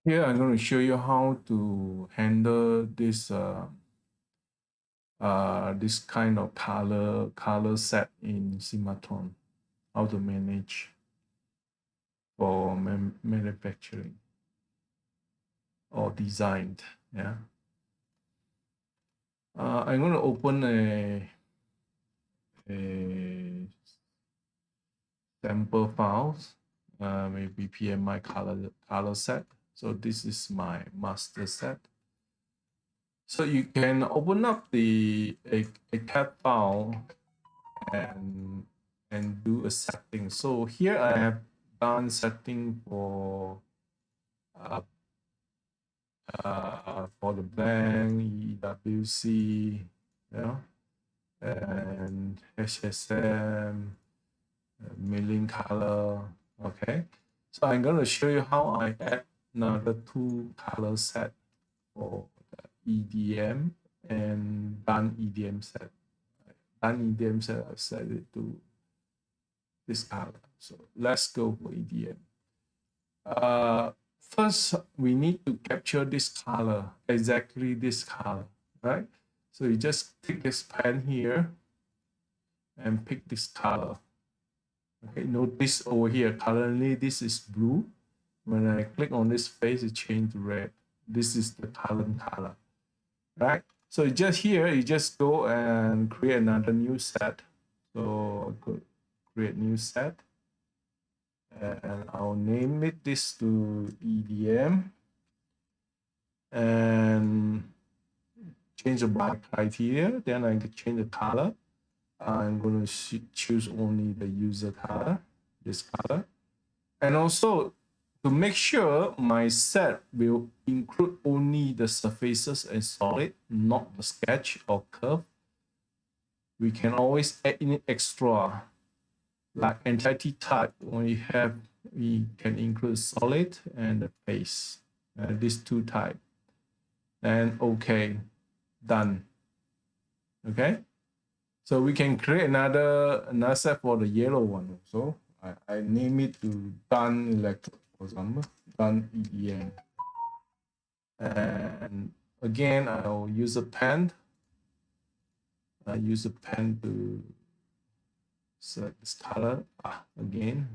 Here I'm going to show you how to handle this this kind of color set in Cimatron. How to manage for manufacturing or designed. Yeah. I'm going to open a sample files, maybe PMI color set. So this is my master set. So you can open up a cat file and do a setting. So here I have done setting for the blank, EWC, yeah, and HSM, milling color. Okay, so I'm going to show you how I add another two color set for the EDM and done EDM set. Done EDM set, I've set it to this color. So let's go for EDM. First, we need to capture this color, exactly this color, right? So you just take this pen here and pick this color. Okay, notice over here, currently this is blue. When I click on this face, it changed to red. This is the current color, right? So just here, you just go and create another new set. So go create new set. And I'll name it this to EDM and change the by criteria. Then I can change the color. I'm going to choose only the user color, this color. And also to make sure my set will include only the surfaces and solid, not the sketch or curve. We can always add in extra like entity type. When we can include solid and the face, these two type. Then okay, done. Okay, so we can create another set for the yellow one. So I name it to done electric, for example, done EDM. And again, I'll use a pen. I use a pen to select this color. Again,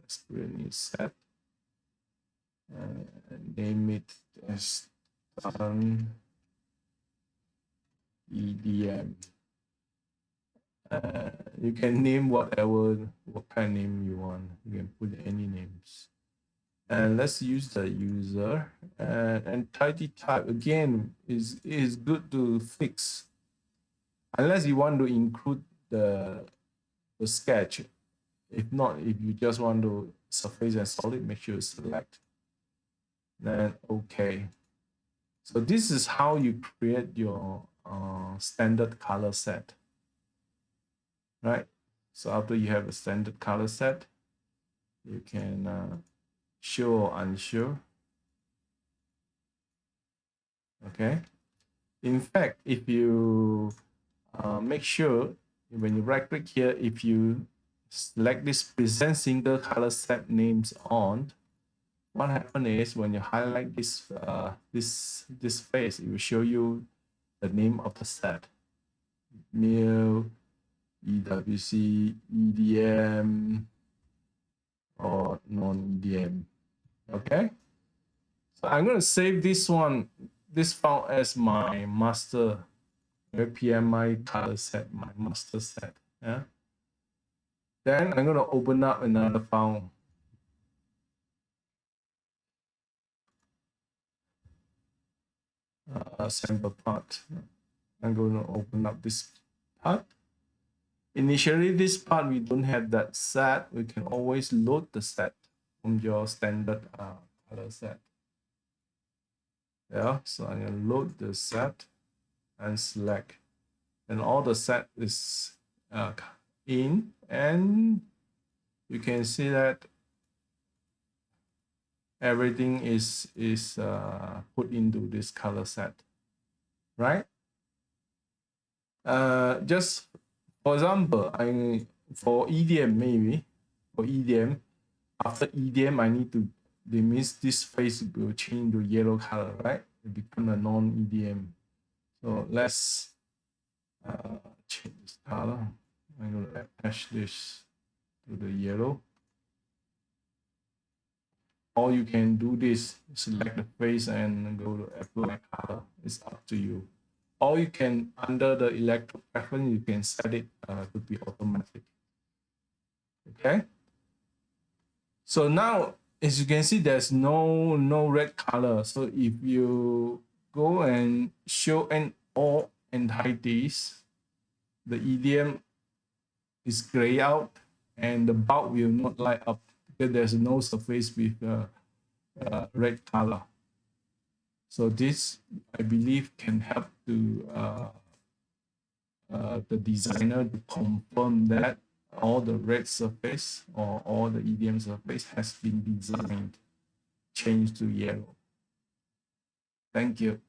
let's create a new set. Name it as done EDM. You can name what kind of name you want. You can put any names. And let's use the user and tidy type again is good to fix unless you want to include the sketch. If not, if you just want to surface and solid, make sure you select. Then okay. So this is how you create your standard color set, right? So after you have a standard color set, you can show or unshow. Okay. In fact, if you make sure when you right click here, if you select this present single color set names on, what happens is when you highlight this this face, it will show you the name of the set. Mill, EWC, EDM, or non-EDM. Okay. So I'm going to save this file as my master PMI color set, my master set. Yeah. Then I'm going to open up another file. Sample part. I'm going to open up this part. Initially, this part we don't have that set. We can always load the set from your standard color set. Yeah, so I'm going to load the set and select, and all the set is in, and you can see that everything is put into this color set, right? Just for example, for EDM maybe for EDM, after EDM I need to they means this face will change to yellow color, right? It become a non-EDM. So let's change this color. I'm going to attach this to the yellow. Or you can do this, select the face and go to apply color. It's up to you. Or you can, under the electro preference, you can set it to be automatic. Okay. So now, as you can see, there's no red color. So if you go and show and all and hide this, the EDM is gray out and the bulb will not light up because there's no surface with red color. So this, I believe, can help to the designer to confirm that all the red surface or all the EDM surface has been designed, changed to yellow. Thank you.